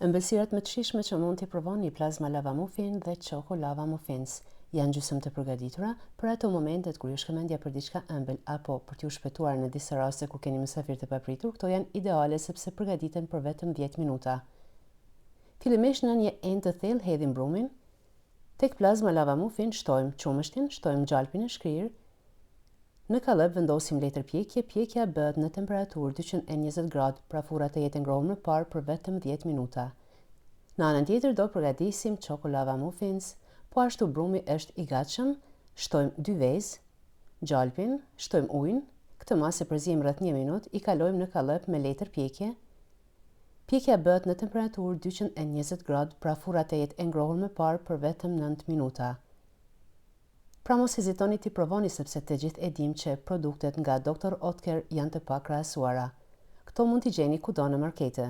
Ëmbëlsirat më të shijshme që mund t'i provoni plazma lava muffin dhe choco lava muffins janë gjysmë të përgatitura për ato momentet kur ju shkëmendja për diçka ëmbël apo për t'ju shpëtuar në disa raste ku keni mysafir të papritur. Këto janë ideale sepse përgatiten për vetëm 10 minuta. Fillimisht në një enë të thellë hedhim brumin. Tek plazma lava muffin shtojmë qumështin, shtojmë gjalpin e shkrirë. Në kallëp vendosim letër pjekje. Pjekja bëhet në temperaturë 220 gradë, pra furra të jetë ngrohur më parë për vetëm 10 minuta. Në anën tjetër do përgatisim choco lava muffins, po ashtu brumi është i gatshëm. Shtojmë 2 vezë, gjalpin, shtojmë ujin. Këtë mas e përziejmë rreth 1 minutë, i kalojmë në kallëp me letër pjekje. Pjekja bëhet në temperaturë 220 gradë, pra furra të jetë ngrohur më parë për vetëm 9 minuta. Pra mos hezitoni t'i provoni sepse të gjithë e dim që produktet nga Dr. Oetker janë të pakrahasuara. Këto mund t'i gjeni kudo në markete.